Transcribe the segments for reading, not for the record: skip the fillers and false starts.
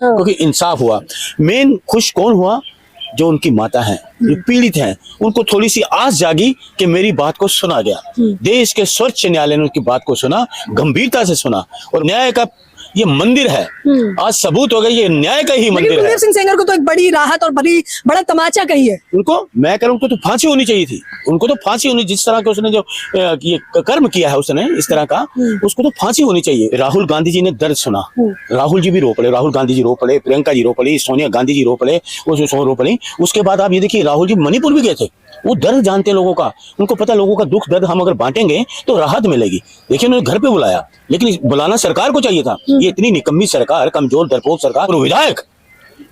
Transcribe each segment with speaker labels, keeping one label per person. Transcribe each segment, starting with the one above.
Speaker 1: क्योंकि इंसाफ हुआ। मेन खुश कौन हुआ? जो उनकी माता हैं, जो पीड़ित हैं, उनको थोड़ी सी आस जागी कि मेरी बात को सुना गया। देश के सर्वोच्च न्यायालय ने उनकी बात को सुना, गंभीरता से सुना, और न्याय का ये मंदिर है, आज सबूत हो गया ये न्याय का ही मंदिर है।
Speaker 2: कुलदीप सिंह सेंगर को तो एक बड़ी राहत और बड़ा तमाचा कही है।
Speaker 1: उनको मैं कह रहा हूँ, उनको तो फांसी होनी चाहिए थी, उनको तो फांसी होनी, जिस तरह के उसने जो ये कर्म किया है उसने इस तरह का, उसको तो फांसी होनी चाहिए। राहुल गांधी जी ने दर्द सुना, राहुल जी भी रो पड़े, राहुल गांधी जी रो पड़े, प्रियंका जी रो पड़ी, सोनिया गांधी जी रो पड़े, वो रो पड़ी। उसके बाद आप ये देखिए, राहुल जी मणिपुर भी गए थे, वो दर्द जानते हैं लोगों का, उनको पता लोगों का दुख दर्द हम अगर बांटेंगे तो राहत मिलेगी। देखिए उन्होंने घर पे बुलाया, लेकिन बुलाना सरकार को चाहिए था। ये इतनी निकम्मी सरकार, कमजोर डरपोक सरकार। और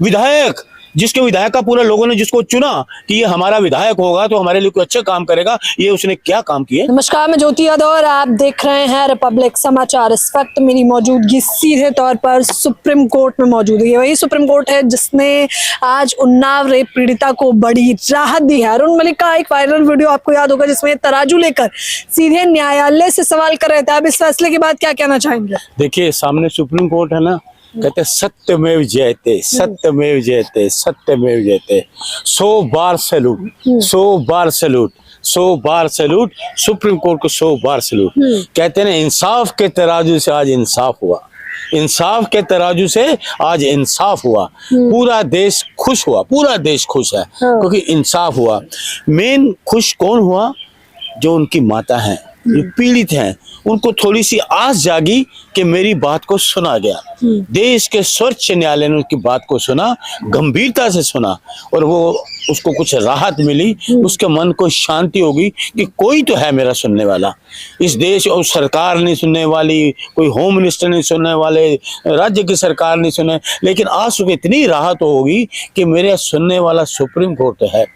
Speaker 1: विधायक जिसके विधायक का पूरा लोगों ने जिसको चुना कि ये हमारा विधायक होगा तो हमारे लिए कोई अच्छा काम करेगा, ये उसने क्या काम किया?
Speaker 2: नमस्कार, मैं ज्योति यादव और आप देख रहे हैं रिपब्लिक समाचार। इस वक्त मेरी मौजूदगी सीधे तौर पर सुप्रीम कोर्ट में मौजूद है। वही सुप्रीम कोर्ट है जिसने आज उन्नाव रेप पीड़िता को बड़ी राहत दी है। अरुण मलिक का एक वायरल वीडियो आपको याद होगा जिसमें तराजू लेकर सीधे न्यायालय से सवाल कर रहे थे। आप इस फैसले के बाद क्या कहना चाहेंगे?
Speaker 1: देखिए, सामने सुप्रीम कोर्ट है ना, कहते सत्यमेव जयते, सत्यमेव जयते, सत्यमेव जयते। 100 बार सैल्यूट, 100 बार सैल्यूट, 100 बार सैल्यूट सुप्रीम कोर्ट को, 100 बार सैल्यूट। कहते हैं इंसाफ के तराजू से आज इंसाफ हुआ, इंसाफ के तराजू से आज इंसाफ हुआ। पूरा देश खुश हुआ, पूरा देश खुश है क्योंकि इंसाफ हुआ। मेन खुश कौन हुआ? जो उनकी माता हैं, जो पीड़ित हैं, उनको थोड़ी सी आस जागी कि मेरी बात को सुना गया। देश के सर्वोच्च न्यायालय ने उनकी बात को सुना, गंभीरता से सुना, और वो उसको कुछ राहत मिली, उसके मन को शांति होगी कि कोई तो है मेरा सुनने वाला। इस देश और सरकार नहीं सुनने वाली, कोई होम मिनिस्टर नहीं सुनने वाले, राज्य की सरकार नहीं सुने, लेकिन आज सुबह इतनी राहत होगी कि मेरे सुनने वाला सुप्रीम कोर्ट है।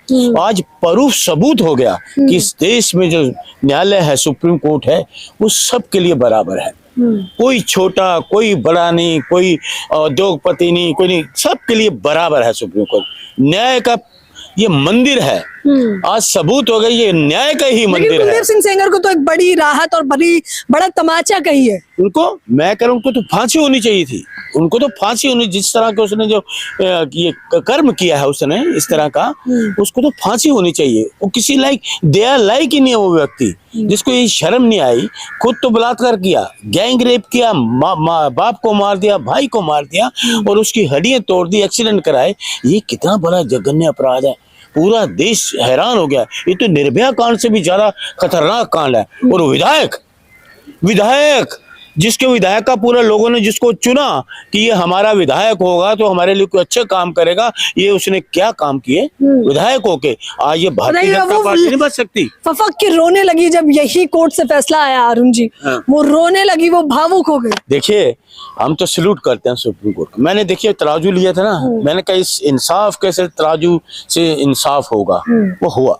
Speaker 1: आज प्रूफ सबूत हो गया कि इस देश में जो न्यायालय है, सुप्रीम कोर्ट है, वो सबके लिए बराबर है। कोई छोटा, कोई बड़ा नहीं, कोई उद्योगपति नहीं, कोई नहीं, सबके लिए बराबर है सुप्रीम कोर्ट। न्याय का ये मंदिर है, आज सबूत हो गया ये न्याय का ही मंदिर है।
Speaker 2: कुलदीप सिंह सेंगर को तो एक बड़ी राहत और बड़ा तमाचा कही है।
Speaker 1: उनको मैं कह रहा हूँ, उनको तो फांसी होनी चाहिए थी, उनको तो फांसी होनी, जिस तरह के उसने जो ये कर्म किया है उसने इस तरह का, उसको तो फांसी होनी चाहिए। वो किसी लायक, दया लायक ही नहीं है वो व्यक्ति, जिसको ये शर्म नहीं आई। खुद तो बलात्कार किया, गैंग रेप किया, बाप को मार दिया, भाई को मार दिया, और उसकी हड्डियां तोड़ दी, एक्सीडेंट कराए। ये कितना बड़ा जघन्य अपराध है, पूरा देश हैरान हो गया। ये तो निर्भया कांड से भी ज्यादा खतरनाक कांड है। और विधायक जिसके विधायक का पूरा लोगों ने जिसको चुना कि ये हमारा विधायक होगा तो हमारे लिए कोई अच्छा काम करेगा, ये उसने क्या काम किए विधायक होके? आज ये भारतीय जनता पार्टी नहीं बच सकती।
Speaker 2: फफक के रोने लगी जब यही कोर्ट से फैसला आया अरुण जी। वो रोने लगी, वो भावुक हो गई।
Speaker 1: देखिए, हम तो सैल्यूट करते हैं सुप्रीम कोर्ट को। मैंने देखिए तराजू लिया था ना, मैंने कहा इस इंसाफ कैसे तराजू से इंसाफ होगा, वो हुआ,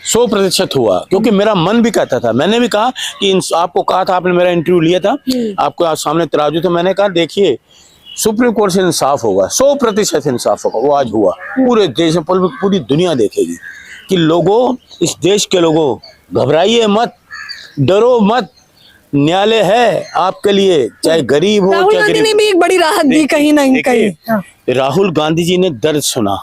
Speaker 1: 100% हुआ। क्योंकि मेरा मन भी कहता था, मैंने भी कहा कि आपको कहा था, आपने मेरा इंटरव्यू लिया था, आपको आज सामने तराजू, तो मैंने कहा देखिए सुप्रीम कोर्ट से इंसाफ होगा, 100% इंसाफ होगा। वो आज हुआ, पूरे देश में, पूरी दुनिया देखेगी कि लोगों, इस देश के लोगों, घबराइए मत, डरो मत, न्यायालय है आपके लिए, चाहे गरीब हो,
Speaker 2: राहुल गांधी ने भी एक बड़ी राहत दी कहीं ना कहीं।
Speaker 1: राहुल गांधी जी ने दर्द सुना,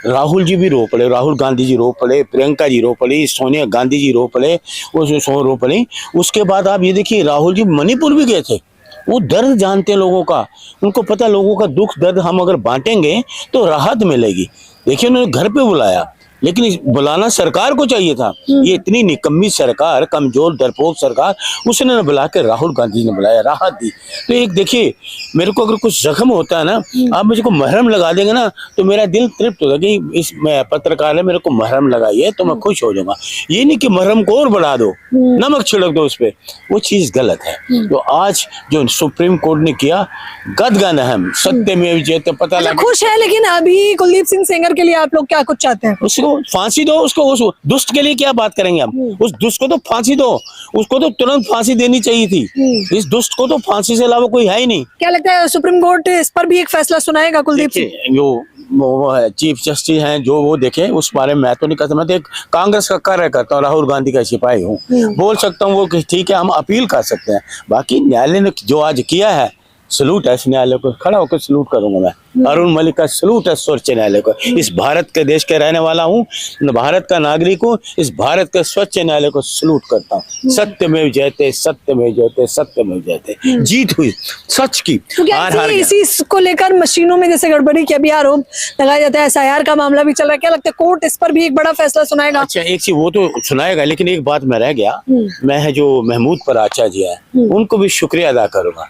Speaker 1: राहुल जी भी रो पड़े, राहुल गांधी जी रो पड़े, प्रियंका जी रो पड़ी, सोनिया गांधी जी रो पड़े, वो रो पड़ी। उसके बाद आप ये देखिए, राहुल जी मणिपुर भी गए थे, वो दर्द जानते हैं लोगों का, उनको पता लोगों का दुख दर्द हम अगर बांटेंगे तो राहत मिलेगी। देखिए उन्होंने घर पे बुलाया, लेकिन बुलाना सरकार को चाहिए था। ये इतनी निकम्मी सरकार, कमजोर डरपोक सरकार, उसने न बुला के राहुल गांधी ने बुलाया, राहत दी। तो एक देखिए, मेरे को अगर कुछ जख्म होता है ना, आप मुझे को महरम लगा देंगे ना, तो मेरा दिल तृप्त होगा कि इस पत्रकार ने मेरे को महरम लगाई तो मैं खुश हो जाऊंगा। ये नहीं कि महरम को और बढ़ा दो, नमक छिड़क दो उस पर, वो चीज गलत है। तो आज जो सुप्रीम कोर्ट ने किया, गदगन है, सत्यमेव जयते, पता लगा।
Speaker 2: खुश है, लेकिन अभी कुलदीप सिंह सेंगर के लिए आप लोग क्या कुछ चाहते हैं?
Speaker 1: उसको फांसी दो, उसको, उस दुष्ट के लिए क्या बात करेंगे हम? उस दुष्ट को तो फांसी दो, उसको तो तुरंत फांसी देनी चाहिए थी। इस दुष्ट को तो फांसी से अलावा कोई है ही नहीं।
Speaker 2: क्या लगता है सुप्रीम कोर्ट इस पर भी एक फैसला सुनाएगा? कुलदीप सिंह
Speaker 1: जो वो है चीफ जस्टिस हैं, जो वो देखे, उस बारे में मैं तो नहीं कहता। मैं तो एक कांग्रेस का कार्य करता हूँ, राहुल गांधी का सिपाही हूँ, बोल सकता हूँ वो ठीक है, हम अपील कर सकते हैं। बाकी न्यायालय ने जो आज किया है, सलूट है इस न्यायालय को, खड़ा होकर सलूट करूंगा मैं। अरुण मलिक का सलूट है सर्वोच्च न्यायालय को। इस भारत के देश के रहने वाला हूँ, भारत का नागरिक हूँ, इस भारत के सर्वोच्च न्यायालय को सलूट करता हूँ। सत्यमेव जयते, सत्यमेव जयते, सत्यमेव जयते। जीत हुई सच की, हार हार गया।
Speaker 2: इसी को लेकर मशीनों में जैसे गड़बड़ी के अभी आरोप लगाया जाता है, SIR का मामला भी चल रहा है, क्या लगता है कोर्ट इस पर भी एक बड़ा फैसला सुनाएगा?
Speaker 1: अच्छा, एक चीज वो तो सुनाएगा, लेकिन एक बात मैं रह गया, मैं जो महमूद पराचा जी है उनको भी शुक्रिया अदा करूंगा।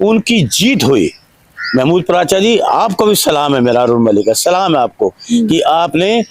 Speaker 1: उनकी जीत हुई। महमूद पराचा जी, आपको भी सलाम है मेरा, अरुण मलिक का सलाम है आपको कि आपने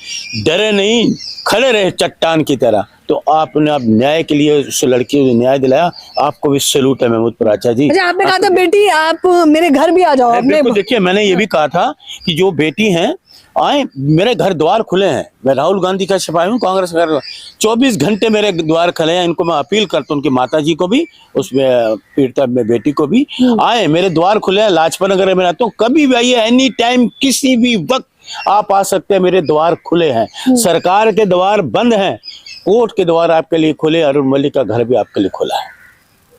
Speaker 1: डरे नहीं, खड़े रहे चट्टान की तरह। तो आपने अब न्याय के लिए उस लड़की को न्याय दिलाया, आपको भी सैल्यूट है महमूद पराचा जी।
Speaker 2: अच्छा, आपने कहा था बेटी आप मेरे घर भी आ जाओ। आपने
Speaker 1: देखिए, मैंने ये भी कहा था कि जो बेटी हैं आए, मेरे घर द्वार खुले हैं। मैं राहुल गांधी का सिपाही हूँ, कांग्रेस का। 24 घंटे मेरे द्वार खुले हैं। इनको मैं अपील करता हूँ, उनकी माता जी को भी, उसमें पीड़िता में बेटी को भी, आए, मेरे द्वार खुले हैं। लाजपत नगर में रहता हूँ, कभी भी आइए, एनी टाइम, किसी भी वक्त आप आ सकते हैं, मेरे द्वार खुले हैं। सरकार के द्वार बंद हैं, कोर्ट के द्वार आपके लिए खुले। अरुण मलिक का घर भी आपके लिए खुला है।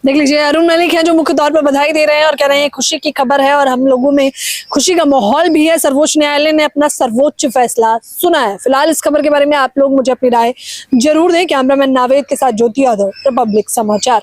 Speaker 2: देख लीजिए, अरुण मलिक हैं जो मुख्य तौर पर बधाई दे रहे हैं और कह रहे हैं खुशी की खबर है और हम लोगों में खुशी का माहौल भी है। सर्वोच्च न्यायालय ने अपना सर्वोच्च फैसला सुना है। फिलहाल इस खबर के बारे में आप लोग मुझे अपनी राय जरूर दें। कैमरामैन नावेद के साथ ज्योति यादव, रिपब्लिक समाचार।